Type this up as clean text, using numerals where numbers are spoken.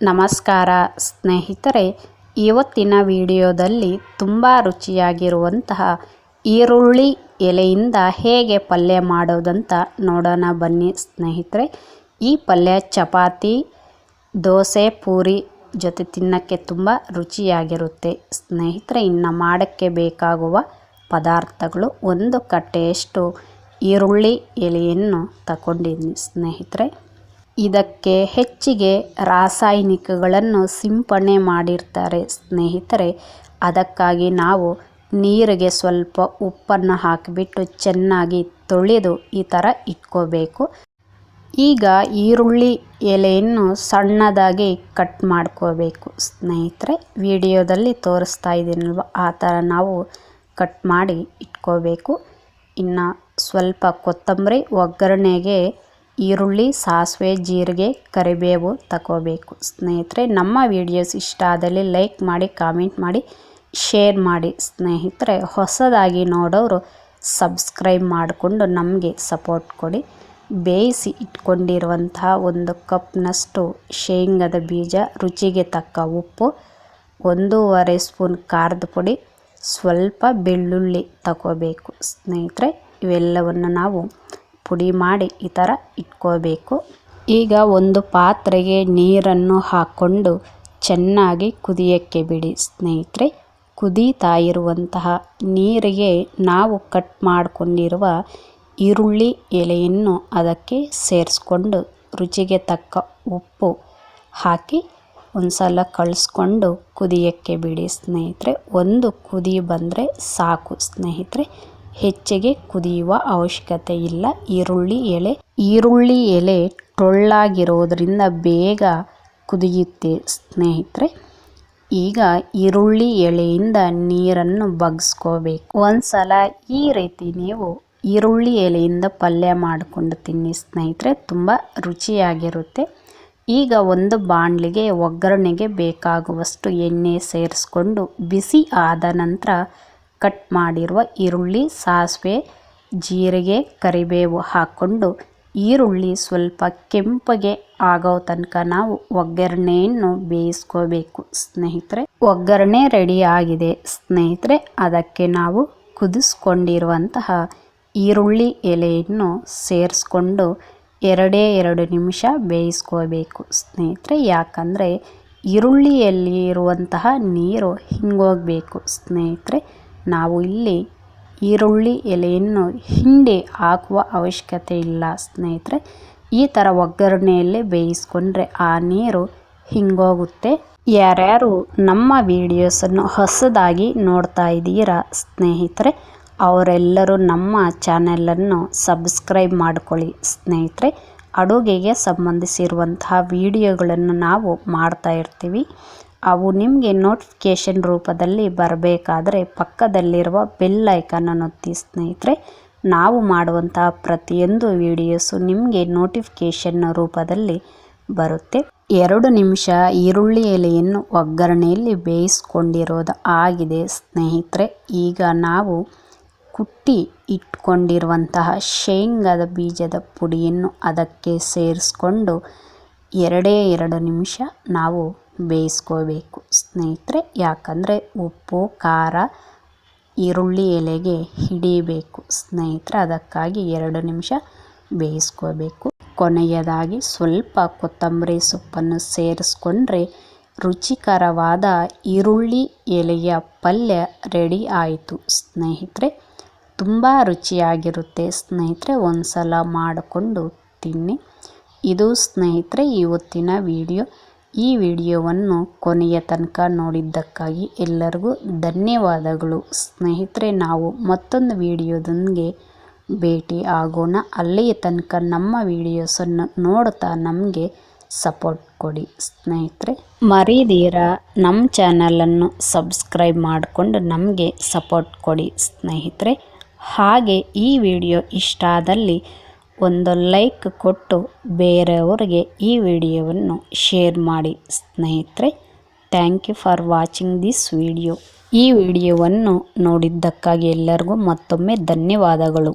ನಮಸ್ಕಾರ ಸ್ನೇಹಿತರೆ, ಇವತ್ತಿನ ವಿಡಿಯೋದಲ್ಲಿ ತುಂಬ ರುಚಿಯಾಗಿರುವಂತಹ ಈರುಳ್ಳಿ ಎಲೆಯಿಂದ ಹೇಗೆ ಪಲ್ಯ ಮಾಡೋದಂತ ನೋಡೋಣ ಬನ್ನಿ ಸ್ನೇಹಿತರೆ. ಈ ಪಲ್ಯ ಚಪಾತಿ, ದೋಸೆ, ಪೂರಿ ಜೊತೆ ತಿನ್ನೋಕ್ಕೆ ತುಂಬ ರುಚಿಯಾಗಿರುತ್ತೆ ಸ್ನೇಹಿತರೆ. ಇನ್ನು ಮಾಡೋಕ್ಕೆ ಬೇಕಾಗುವ ಪದಾರ್ಥಗಳು: ಒಂದು ಕಟ್ಟೆಯಷ್ಟು ಈರುಳ್ಳಿ ಎಲೆಯನ್ನು ತಗೊಂಡಿದ್ದೀನಿ ಸ್ನೇಹಿತರೆ. ಇದಕ್ಕೆ ಹೆಚ್ಚಿಗೆ ರಾಸಾಯನಿಕಗಳನ್ನು ಸಿಂಪಡಣೆ ಮಾಡಿರ್ತಾರೆ ಸ್ನೇಹಿತರೆ. ಅದಕ್ಕಾಗಿ ನಾವು ನೀರಿಗೆ ಸ್ವಲ್ಪ ಉಪ್ಪನ್ನು ಹಾಕಿಬಿಟ್ಟು ಚೆನ್ನಾಗಿ ತೊಳೆದು ಈ ಥರ ಇಟ್ಕೋಬೇಕು. ಈಗ ಈರುಳ್ಳಿ ಎಲೆಯನ್ನು ಸಣ್ಣದಾಗಿ ಕಟ್ ಮಾಡ್ಕೋಬೇಕು ಸ್ನೇಹಿತರೆ. ವಿಡಿಯೋದಲ್ಲಿ ತೋರಿಸ್ತಾ ಇದ್ದೀನಲ್ವ, ಆ ಥರ ನಾವು ಕಟ್ ಮಾಡಿ ಇಟ್ಕೋಬೇಕು. ಇನ್ನು ಸ್ವಲ್ಪ ಕೊತ್ತಂಬರಿ, ಒಗ್ಗರಣೆಗೆ ಈರುಳ್ಳಿ, ಸಾಸಿವೆ, ಜೀರಿಗೆ, ಕರಿಬೇವು ತಗೋಬೇಕು ಸ್ನೇಹಿತರೆ. ನಮ್ಮ ವಿಡಿಯೋಸ್ ಇಷ್ಟ ಆದಲ್ಲಿ ಲೈಕ್ ಮಾಡಿ, ಕಾಮೆಂಟ್ ಮಾಡಿ, ಶೇರ್ ಮಾಡಿ ಸ್ನೇಹಿತರೆ. ಹೊಸದಾಗಿ ನೋಡೋರು ಸಬ್ಸ್ಕ್ರೈಬ್ ಮಾಡಿಕೊಂಡು ನಮಗೆ ಸಪೋರ್ಟ್ ಕೊಡಿ. ಬೇಯಿಸಿ ಇಟ್ಕೊಂಡಿರುವಂತಹ ಒಂದು ಕಪ್ನಷ್ಟು ಶೇಂಗದ ಬೀಜ, ರುಚಿಗೆ ತಕ್ಕ ಉಪ್ಪು, 1.5 ಸ್ಪೂನ್ ಖಾರದ ಪುಡಿ, ಸ್ವಲ್ಪ ಬೆಳ್ಳುಳ್ಳಿ ತಗೋಬೇಕು ಸ್ನೇಹಿತರೆ. ಇವೆಲ್ಲವನ್ನು ನಾವು ಪುಡಿ ಮಾಡಿ ಈ ಥರ ಇಟ್ಕೋಬೇಕು. ಈಗ ಒಂದು ಪಾತ್ರೆಗೆ ನೀರನ್ನು ಹಾಕ್ಕೊಂಡು ಚೆನ್ನಾಗಿ ಕುದಿಯೋಕ್ಕೆ ಬಿಡಿ ಸ್ನೇಹಿತರೆ. ಕುದೀತಾ ಇರುವಂತಹ ನೀರಿಗೆ ನಾವು ಕಟ್ ಮಾಡಿಕೊಂಡಿರುವ ಈರುಳ್ಳಿ ಎಲೆಯನ್ನು ಅದಕ್ಕೆ ಸೇರಿಸ್ಕೊಂಡು ರುಚಿಗೆ ತಕ್ಕ ಉಪ್ಪು ಹಾಕಿ ಒಂದು ಸಲ ಕಳಿಸ್ಕೊಂಡು ಕುದಿಯೋಕ್ಕೆ ಬಿಡಿ ಸ್ನೇಹಿತರೆ. ಒಂದು ಕುದಿ ಬಂದರೆ ಸಾಕು ಸ್ನೇಹಿತರೆ, ಹೆಚ್ಚಿಗೆ ಕುದಿಯುವ ಅವಶ್ಯಕತೆ ಇಲ್ಲ. ಈರುಳ್ಳಿ ಎಲೆ ಟೊಳ್ಳಾಗಿರೋದ್ರಿಂದ ಬೇಗ ಕುದಿಯುತ್ತೆ ಸ್ನೇಹಿತರೆ. ಈಗ ಈರುಳ್ಳಿ ಎಲೆಯಿಂದ ನೀರನ್ನು ಬಗ್ಸ್ಕೋಬೇಕು. ಒಂದ್ಸಲ ಈ ರೀತಿ ನೀವು ಈರುಳ್ಳಿ ಎಲೆಯಿಂದ ಪಲ್ಯ ಮಾಡಿಕೊಂಡು ತಿನ್ನಿ ಸ್ನೇಹಿತರೆ, ತುಂಬ ರುಚಿಯಾಗಿರುತ್ತೆ. ಈಗ ಒಂದು ಬಾಣಲಿಗೆ ಒಗ್ಗರಣೆಗೆ ಬೇಕಾಗುವಷ್ಟು ಎಣ್ಣೆ ಸೇರಿಸ್ಕೊಂಡು ಬಿಸಿ ಆದ ನಂತರ ಕಟ್ ಮಾಡಿರುವ ಈರುಳ್ಳಿ, ಸಾಸಿವೆ, ಜೀರಿಗೆ, ಕರಿಬೇವು ಹಾಕ್ಕೊಂಡು ಈರುಳ್ಳಿ ಸ್ವಲ್ಪ ಕೆಂಪಗೆ ಆಗೋ ತನಕ ನಾವು ಒಗ್ಗರಣೆಯನ್ನು ಬೇಯಿಸ್ಕೋಬೇಕು ಸ್ನೇಹಿತರೆ. ಒಗ್ಗರಣೆ ರೆಡಿ ಆಗಿದೆ ಸ್ನೇಹಿತರೆ. ಅದಕ್ಕೆ ನಾವು ಕುದಿಸ್ಕೊಂಡಿರುವಂತಹ ಈರುಳ್ಳಿ ಎಲೆಯನ್ನು ಸೇರಿಸ್ಕೊಂಡು 2 ನಿಮಿಷ ಬೇಯಿಸ್ಕೋಬೇಕು ಸ್ನೇಹಿತರೆ. ಯಾಕಂದರೆ ಈರುಳ್ಳಿಯಲ್ಲಿ ಇರುವಂತಹ ನೀರು ಹಿಂಗೋಗಬೇಕು ಸ್ನೇಹಿತರೆ. ನಾವು ಇಲ್ಲಿ ಈರುಳ್ಳಿ ಎಲೆಯನ್ನು ಹಿಂಡಿ ಹಾಕುವ ಅವಶ್ಯಕತೆ ಇಲ್ಲ ಸ್ನೇಹಿತರೆ. ಈ ಥರ ಒಗ್ಗರಣೆಯಲ್ಲೇ ಬೇಯಿಸ್ಕೊಂಡ್ರೆ ಆ ನೀರು ಹಿಂಗೋಗುತ್ತೆ. ಯಾರ್ಯಾರು ನಮ್ಮ ವಿಡಿಯೋಸನ್ನು ಹೊಸದಾಗಿ ನೋಡ್ತಾ ಇದ್ದೀರಾ ಸ್ನೇಹಿತರೆ, ಅವರೆಲ್ಲರೂ ನಮ್ಮ ಚಾನೆಲನ್ನು ಸಬ್ಸ್ಕ್ರೈಬ್ ಮಾಡ್ಕೊಳ್ಳಿ ಸ್ನೇಹಿತರೆ. ಅಡುಗೆಗೆ ಸಂಬಂಧಿಸಿರುವಂತಹ ವಿಡಿಯೋಗಳನ್ನು ನಾವು ಮಾಡ್ತಾ ಇರ್ತೀವಿ. ಅವು ನಿಮಗೆ ನೋಟಿಫಿಕೇಷನ್ ರೂಪದಲ್ಲಿ ಬರಬೇಕಾದ್ರೆ ಪಕ್ಕದಲ್ಲಿರುವ ಬೆಲ್ ಐಕಾನನ್ನು ಒತ್ತಿ ಸ್ನೇಹಿತರೆ. ನಾವು ಮಾಡುವಂತಹ ಪ್ರತಿಯೊಂದು ವಿಡಿಯೋಸು ನಿಮಗೆ ನೋಟಿಫಿಕೇಷನ್ ರೂಪದಲ್ಲಿ ಬರುತ್ತೆ. 2 ನಿಮಿಷ ಈರುಳ್ಳಿ ಎಲೆಯನ್ನು ಒಗ್ಗರಣೆಯಲ್ಲಿ ಬೇಯಿಸ್ಕೊಂಡಿರೋದು ಆಗಿದೆ ಸ್ನೇಹಿತರೆ. ಈಗ ನಾವು ಕುಟ್ಟಿ ಇಟ್ಕೊಂಡಿರುವಂತಹ ಶೇಂಗದ ಬೀಜದ ಪುಡಿಯನ್ನು ಅದಕ್ಕೆ ಸೇರಿಸ್ಕೊಂಡು 2 ನಿಮಿಷ ನಾವು ಬೇಯಿಸ್ಕೋಬೇಕು ಸ್ನೇಹಿತರೆ. ಯಾಕಂದರೆ ಉಪ್ಪು, ಖಾರ ಈರುಳ್ಳಿ ಎಲೆಗೆ ಹಿಡಿಬೇಕು ಸ್ನೇಹಿತರೆ. ಅದಕ್ಕಾಗಿ 2 ನಿಮಿಷ ಬೇಯಿಸ್ಕೋಬೇಕು. ಕೊನೆಯದಾಗಿ ಸ್ವಲ್ಪ ಕೊತ್ತಂಬರಿ ಸೊಪ್ಪನ್ನು ಸೇರಿಸ್ಕೊಂಡ್ರೆ ರುಚಿಕರವಾದ ಈರುಳ್ಳಿ ಎಲೆಯ ಪಲ್ಯ ರೆಡಿ ಆಯಿತು ಸ್ನೇಹಿತರೆ. ತುಂಬ ರುಚಿಯಾಗಿರುತ್ತೆ ಸ್ನೇಹಿತರೆ. ಒಂದು ಸಲ ಮಾಡಿಕೊಂಡು ತಿನ್ನಿ. ಇದು ಸ್ನೇಹಿತರೆ ಇವತ್ತಿನ ವಿಡಿಯೋ. ಈ ವಿಡಿಯೋವನ್ನು ಕೊನೆಯ ತನಕ ನೋಡಿದ್ದಕ್ಕಾಗಿ ಎಲ್ಲರಿಗೂ ಧನ್ಯವಾದಗಳು ಸ್ನೇಹಿತರೆ. ನಾವು ಮತ್ತೊಂದು ವಿಡಿಯೋದೊಂದಿಗೆ ಭೇಟಿ ಆಗೋಣ. ಅಲ್ಲಿಯ ತನಕ ನಮ್ಮ ವಿಡಿಯೋಸನ್ನು ನೋಡ್ತಾ ನಮಗೆ ಸಪೋರ್ಟ್ ಕೊಡಿ ಸ್ನೇಹಿತರೆ. ಮರೀದಿರ ನಮ್ಮ ಚಾನಲನ್ನು ಸಬ್ಸ್ಕ್ರೈಬ್ ಮಾಡಿಕೊಂಡು ನಮಗೆ ಸಪೋರ್ಟ್ ಕೊಡಿ ಸ್ನೇಹಿತರೆ. ಹಾಗೆ ಈ ವಿಡಿಯೋ ಇಷ್ಟ ಆದಲ್ಲಿ ಒಂದು ಲೈಕ್ ಕೊಟ್ಟು ಬೇರೆಯವರಿಗೆ ಈ ವಿಡಿಯೋವನ್ನು ಶೇರ್ ಮಾಡಿ ಸ್ನೇಹಿತರೆ. Thank you for watching this video. ಈ ವಿಡಿಯೋವನ್ನು ನೋಡಿದ್ದಕ್ಕಾಗಿ ಎಲ್ಲರಿಗೂ ಮತ್ತೊಮ್ಮೆ ಧನ್ಯವಾದಗಳು.